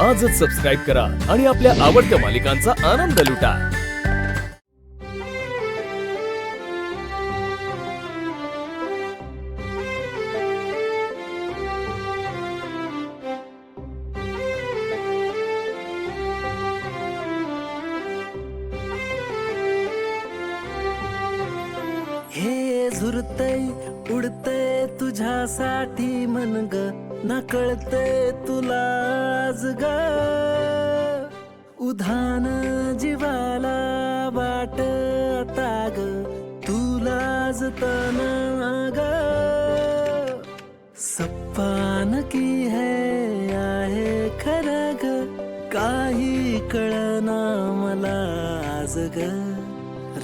आजच सबस्क्राईब करा आणि आपल्या आवडत्या मालिकांचा आनंद लुटा. हे झुरतय उडतय तुझ्यासाठी मन ग, ना कळतय तुला आज ग. उधाण जीवाला वाट आता ग, तुलाच तन ग. सप्पान की है आहे खरं ग, काही कळना मला आज ग.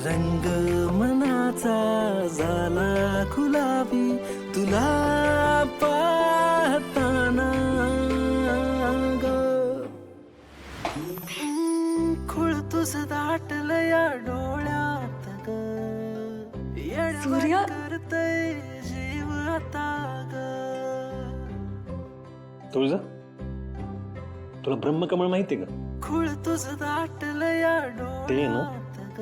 रंग मनाचा झाला गुलाबी, तुला पाहताना ग. खुळ तुझ दाटल या डोळ्यात ग, सूर्या. करतय जीव आता ग. तुळजा, तुला ब्रह्मकमळ माहितीये का? खुळ तुझ दाटल या ते ना डोळ्यात ग,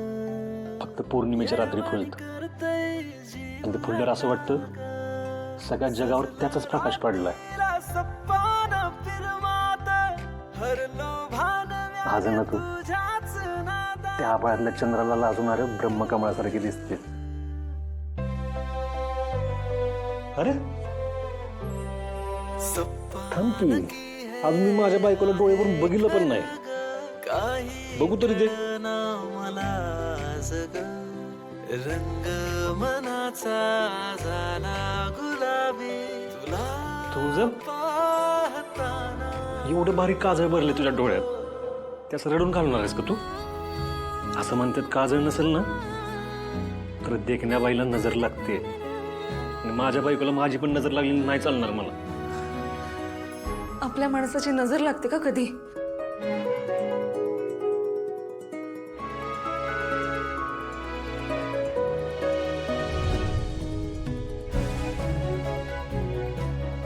फक्त पौर्णिमेच्या रात्री फुलत, करतय आणि ते फुलल्यावर असं वाटतं सगळ्या जगावर त्याचाच प्रकाश पडलाय. सप्पान फिरमात हरलो भान आज ना तू तुझ्याच नादात. त्या आभाळातल्या चंद्राला लाजवणाऱ्या ब्रह्मकमळासारखी दिसते. अरे थांब की, आज मी माझ्या बायकोला डोळे भरून बघितलं पण नाही. बघू तरी दे. मला जग रंग मनाचा झाला गुलाबी, तुला तुझं पाहताना. एवढं बारीक काजळ भरले तुझ्या डोळ्यात, त्यास रडून घालणार आहेस का तू? असं म्हणतात काजळ नसेल ना तर देखण्या बाईला नजर लागते, आणि माझ्या बायकोला माझी पण नजर लागली नाही चालणार मला. आपल्या माणसाची नजर लागते का कधी?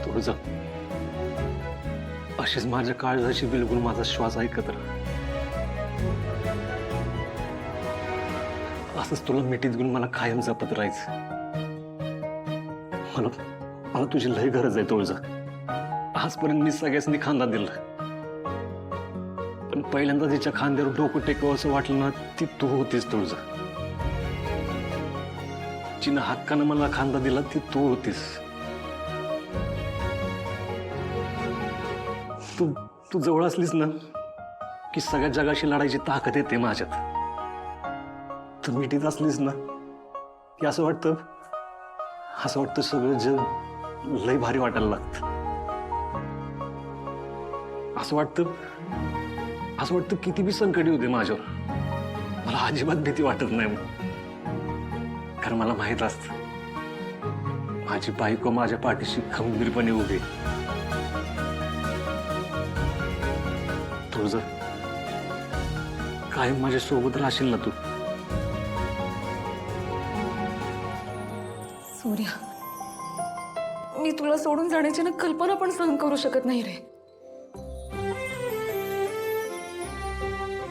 तुझं अशीच माझ्या काळजाशी बिलकुल माझा श्वास ऐकत राहा. असंच तुला मिठीत घेऊन मला कायम जपत राहायचं. मला मला तुझी लय गरज आहे तुळजा. आजपर्यंत मी सगळ्यांनी खांदा दिला, पण पहिल्यांदा तिच्या खांद्यावर डोकं टेकावं असं वाटलं ना, ती तू होतीस तुळजा. जिनं हक्कानं मला खांदा दिला ती तू होतीस. तू तू जवळ असलीस ना की सगळ्या जगाशी लढायची ताकद येते माझ्यात. तू मिठीत असलीस ना की असं वाटतं सगळं जग लय भारी वाटायला लागतं. असं वाटतं किती बी संकट येऊ दे माझ्यावर, मला अजिबात भीती वाटत नाही. कारण मला माहित असतं माझी बायको माझ्या पाठीशी खंबीरपणे उभी. तुझं कायम माझ्या सोबत राहशील ना तू? सूर्या, मी तुला सोडून जाण्याची ना कल्पना पण सहन करू शकत नाही रे.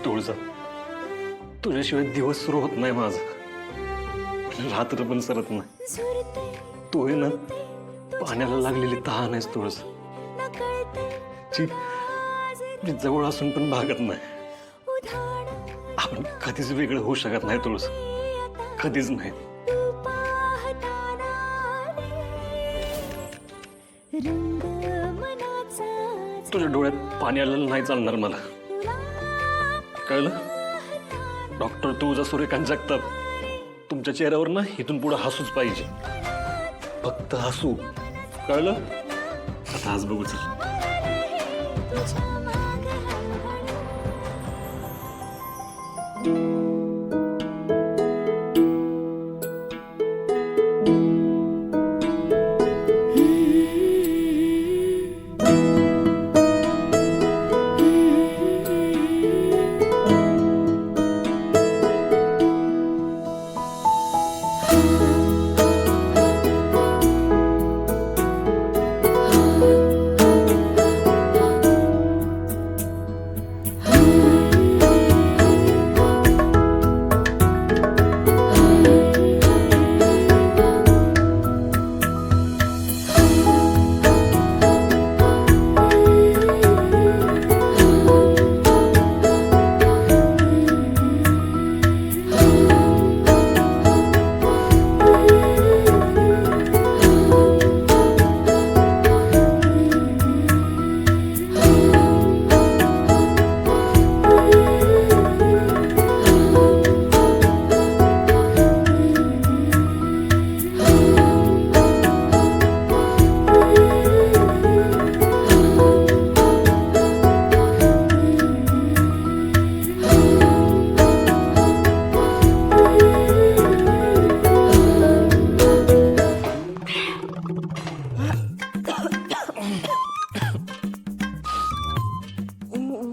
तुळजा, तुझ्याशिवाय दिवस सुरू होत नाही माझा, रात्र पण सरत नाही. तू आहे ना पाण्याला लागलेली तहान आहेस तुळजा, जी जवळ असून पण भागत नाही. आपण कधीच वेगळं होऊ शकत नाही तुळजा, कधीच नाही. तुझ्या डोळ्यात पाणी आलेलं नाही चालणार मला, कळलं? डॉक्टर तुळजा सूर्यकांत जगताप तुमच्या चेहऱ्यावर ना इथून पुढे हसूच पाहिजे, फक्त हसू, कळलं? आता आज बघू चल.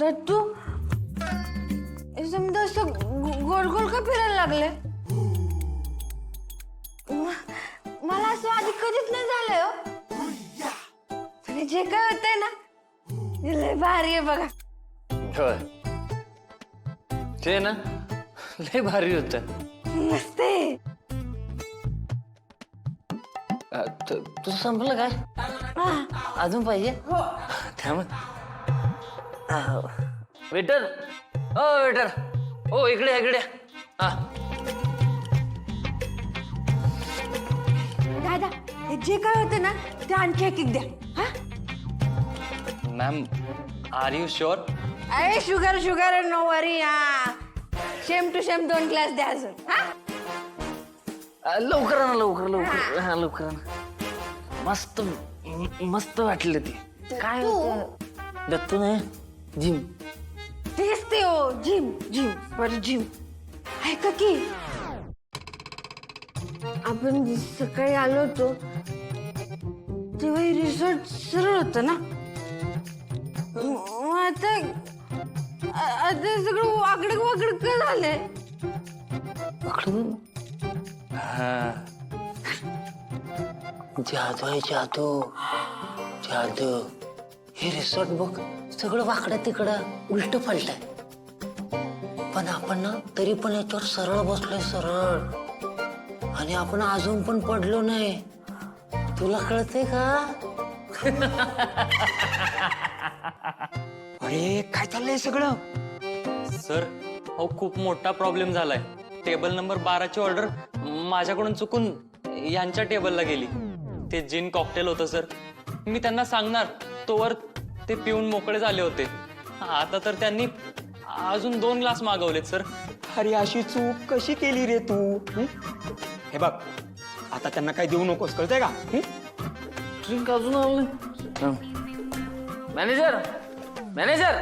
दत्तू हे समजा असं गोल गोल का फिरायला लागले मला असं आधी कधीच नाही झालंय हो. आणि जे काय होतंय ना ते लय भारी आहे बघा. होय ते ना लय भारी होत. मस्त आहे. तुझं संपलं काय अजून पाहिजे थांब. वेटर ओ वेटर ओ इकडे इकडे हा. दादा हे जे काय होतं ना ते आणखी एक द्या. हा मॅम आर यू श्योर? अरे शुगर शुगर नो वरी. हा शेम टू शेम 2 ग्लास द्या अजून. हा लवकर ना लवकर लवकर हा लवकर ना. मस्त मस्त वाटलं ते. काय होतं दत्तू नाही जिम. तेच ते हो जिम जिम बरं जिम. ऐका की आपण सकाळी आलो होतो तेव्हा रिसॉर्ट सरळ होतं ना. मग आता आता सगळं वाकडं वाकडं का झालंय. हा जादू आहे जादू जादू. हे रिसॉर्ट बघ सगळं वाकडं तिकडं उलट पलटय पण आपण ना तरी पण याच्यावर सरळ बसलोय सरळ आणि आपण अजून पण पडलो नाही. तुला कळतंय का? अरे काय चाललंय सगळं? सर अहो खूप मोठा प्रॉब्लेम झालाय. टेबल नंबर 12ची ऑर्डर माझ्याकडून चुकून यांच्या टेबलला गेली. ते जिन कॉकटेल होतं सर. मी त्यांना सांगणार तोवर ते पिऊन मोकळे झाले होते. आता तर त्यांनी अजून 2 ग्लास मागवलेत सर. अरे अशी चूक कशी केली रे तू? हे बघ आता त्यांना काय देऊ नकोस कळतंय का? ड्रिंक अजून आलं. मॅनेजर मॅनेजर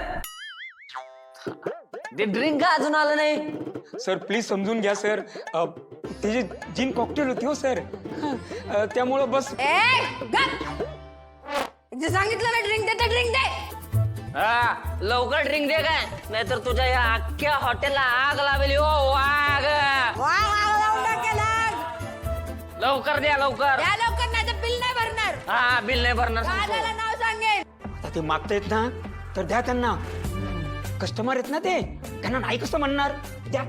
ते ड्रिंक का अजून आलं नाही? सर प्लीज समजून घ्या सर. ते जे जिन कॉकटेल होती हो सर त्यामुळं बस. जे सांगितलं ना ड्रिंक दे ड्रिंक दे. हा लवकर ड्रिंक दे काय नाहीतर तुझ्या या अख्ख्या हॉटेलला आग लावेल. हो आग लवकर द्या लवकर. या लवकर नाही तर बिल नाही भरणार. हा बिल नाही भरणार सांगतो. दादाला नाव सांगेल. आता ते मागतायत ना तर द्या त्यांना. कस्टमर आहेत ना ते त्यांना नाही कसं म्हणणार. द्या